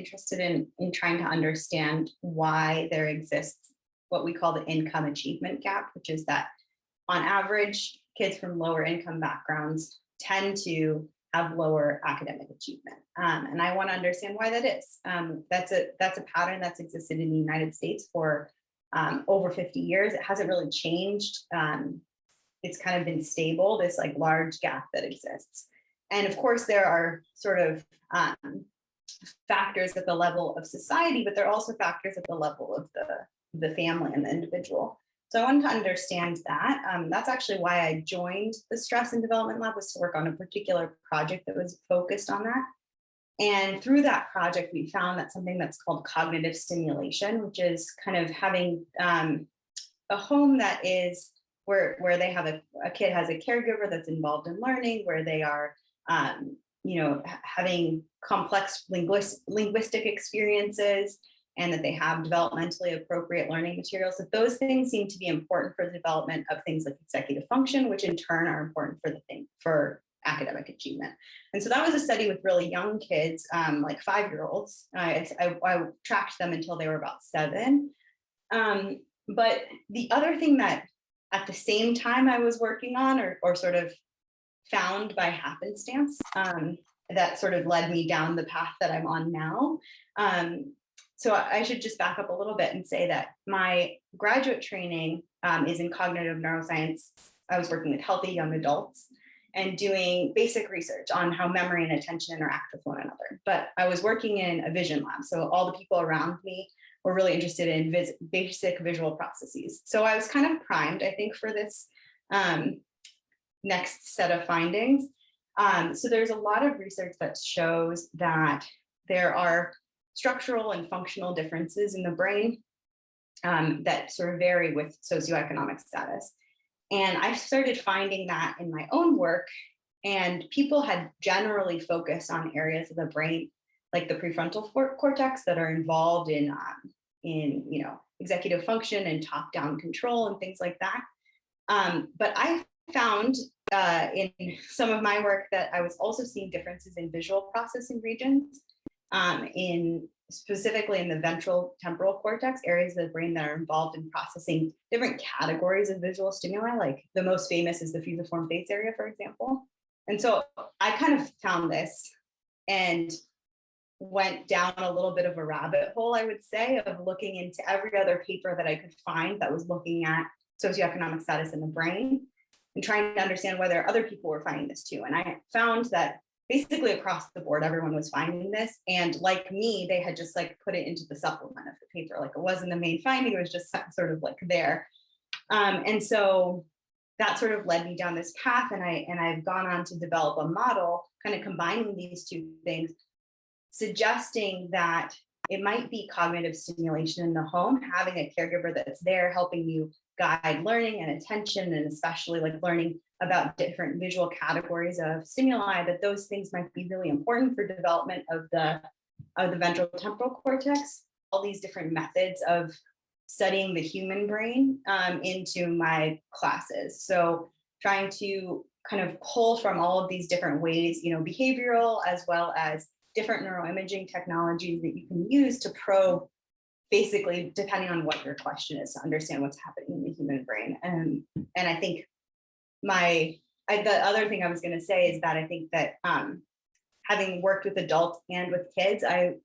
interested in trying to understand why there exists what we call the income achievement gap, which is that on average, kids from lower income backgrounds tend to have lower academic achievement. And I want to understand why that is. That's a pattern that's existed in the United States for over 50 years. It hasn't really changed. It's kind of been stable, this like large gap that exists. And of course, there are sort of factors at the level of society, but there are also factors at the level of the family and the individual. So I wanted to understand that. That's actually why I joined the Stress and Development Lab, was to work on a particular project that was focused on that. And through that project, we found that something that's called cognitive stimulation, which is kind of having a home that is where they have a kid has a caregiver that's involved in learning, where they are having complex linguistic experiences, and that they have developmentally appropriate learning materials. That those things seem to be important for the development of things like executive function, which in turn are important for academic achievement. And so that was a study with really young kids, like 5-year-olds. I tracked them until they were about 7. But the other thing that at the same time I was working on, or sort of found by happenstance, that sort of led me down the path that I'm on now. So I should just back up a little bit and say that my graduate training is in cognitive neuroscience. I was working with healthy young adults and doing basic research on how memory and attention interact with one another. But I was working in a vision lab, so all the people around me were really interested in basic visual processes. So I was kind of primed, I think, for this next set of findings. So there's a lot of research that shows that there are structural and functional differences in the brain that sort of vary with socioeconomic status. And I started finding that in my own work, and people had generally focused on areas of the brain like the prefrontal cortex that are involved in executive function and top-down control and things like that. But I found in some of my work that I was also seeing differences in visual processing regions, specifically in the ventral temporal cortex, areas of the brain that are involved in processing different categories of visual stimuli. Like the most famous is the fusiform face area, for example. And so I kind of found this and went down a little bit of a rabbit hole, I would say, of looking into every other paper that I could find that was looking at socioeconomic status in the brain and trying to understand whether other people were finding this too. And I found that basically across the board, everyone was finding this. And like me, they had just like put it into the supplement of the paper. Like it wasn't the main finding, it was just sort of like there. And so that sort of led me down this path. And I've gone on to develop a model kind of combining these two things, suggesting that it might be cognitive stimulation in the home, having a caregiver that's there helping you guide learning and attention, and especially like learning about different visual categories of stimuli, that those things might be really important for development of the ventral temporal cortex. All these different methods of studying the human brain into my classes. So trying to kind of pull from all of these different ways, behavioral as well as different neuroimaging technologies that you can use to probe, basically, depending on what your question is, to understand what's happening in the human brain. And I think the other thing I was going to say is that I think that having worked with adults and with kids, I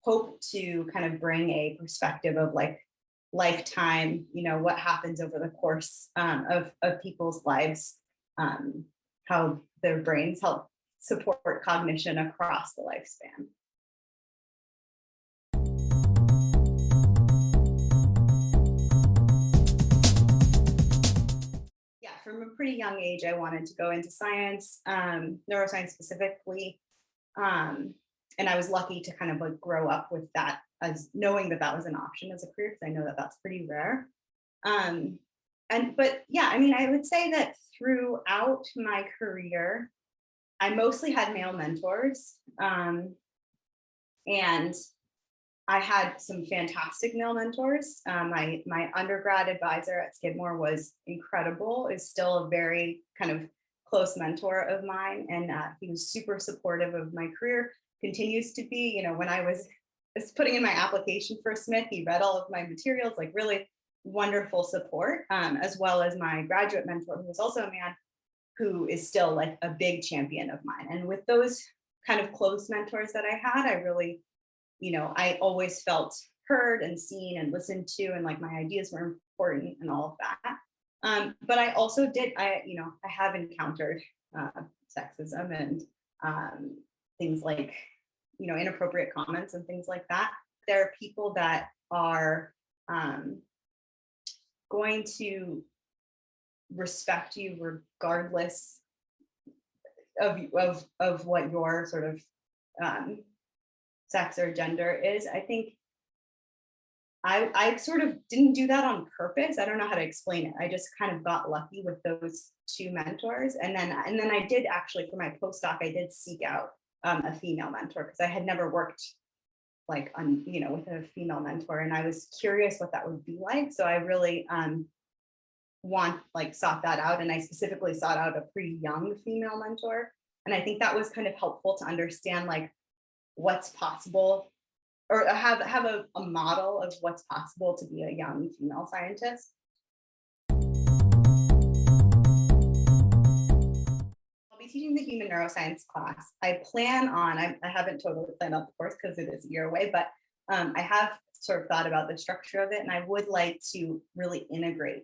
hope to kind of bring a perspective of like lifetime, what happens over the course of people's lives, how their brains help support cognition across the lifespan. Yeah, from a pretty young age, I wanted to go into science, neuroscience specifically. And I was lucky to kind of like grow up with that, as knowing that that was an option as a career, because I know that that's pretty rare. But yeah, I mean, I would say that throughout my career, I mostly had male mentors, and I had some fantastic male mentors. My undergrad advisor at Skidmore was incredible, is still a very kind of close mentor of mine, and he was super supportive of my career, continues to be. When I was was putting in my application for Smith. He read all of my materials, like really wonderful support, as well as my graduate mentor, who was also a man who is still like a big champion of mine. And with those kind of close mentors that I had, I really, I always felt heard and seen and listened to, and like my ideas were important and all of that. But I also I have encountered sexism and things like, inappropriate comments and things like that. There are people that are going to respect you regardless of what your sort of sex or gender is. I think I sort of didn't do that on purpose. I don't know how to explain it. I just kind of got lucky with those two mentors. And then I did actually, for my postdoc, I did seek out a female mentor, because I had never worked like on, with a female mentor, and I was curious what that would be like. So I really sought that out, and I specifically sought out a pretty young female mentor. And I think that was kind of helpful to understand like what's possible, or have a model of what's possible to be a young female scientist. I'll be teaching the human neuroscience class. I plan on, I haven't totally planned out the course because it is a year away, but I have sort of thought about the structure of it, and I would like to really integrate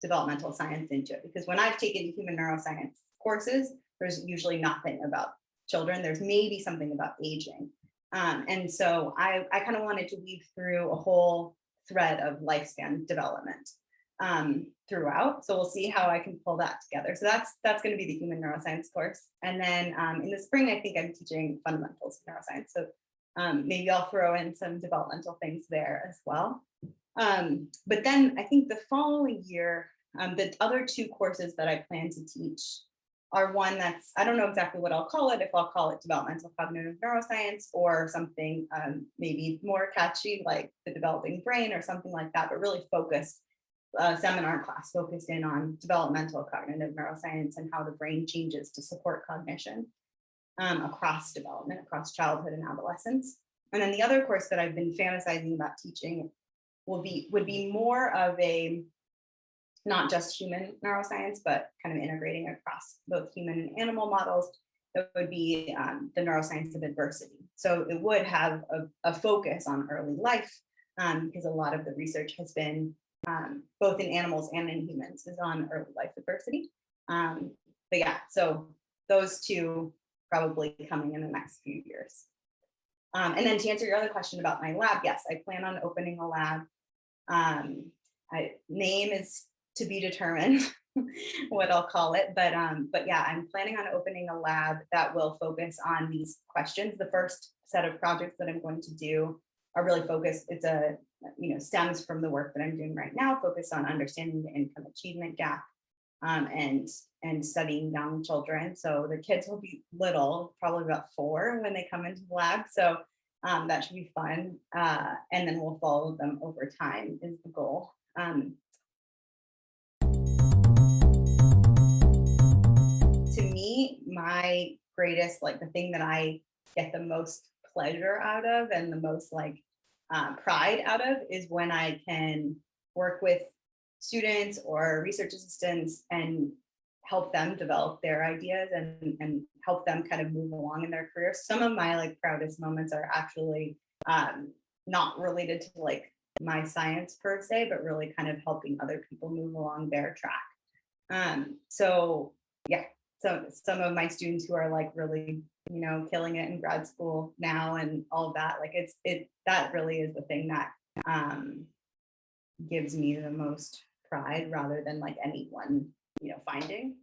developmental science into it, because when I've taken human neuroscience courses, there's usually nothing about children. There's maybe something about aging. And so I kind of wanted to weave through a whole thread of lifespan development throughout. So we'll see how I can pull that together. So that's going to be the human neuroscience course. And then in the spring, I think I'm teaching fundamentals of neuroscience. So maybe I'll throw in some developmental things there as well. But then I think the following year, the other two courses that I plan to teach are one that's, I don't know exactly what I'll call it, if I'll call it developmental cognitive neuroscience or something maybe more catchy like the developing brain or something like that, but really focused, seminar class focused in on developmental cognitive neuroscience and how the brain changes to support cognition across development, across childhood and adolescence. And then the other course that I've been fantasizing about teaching would be more of a, not just human neuroscience, but kind of integrating across both human and animal models. That would be the neuroscience of adversity. So it would have a focus on early life, because a lot of the research has been both in animals and in humans is on early life adversity. But yeah, so those two probably coming in the next few years. And then to answer your other question about my lab, yes, I plan on opening a lab. Name is to be determined what I'll call it, but yeah, I'm planning on opening a lab that will focus on these questions. The first set of projects that I'm going to do are really focused. It's stems from the work that I'm doing right now, focused on understanding the income achievement gap, and studying young children. So the kids will be little, probably about 4 when they come into the lab. So that should be fun. And then we'll follow them over time is the goal. To me, my greatest, like the thing that I get the most pleasure out of and the most pride out of is when I can work with students or research assistants and help them develop their ideas and help them kind of move along in their careers. Some of my proudest moments are actually not related to my science per se, but really kind of helping other people move along their track. So yeah, so some of my students who are really, killing it in grad school now and all of that, that really is the thing that gives me the most pride rather than any one, finding.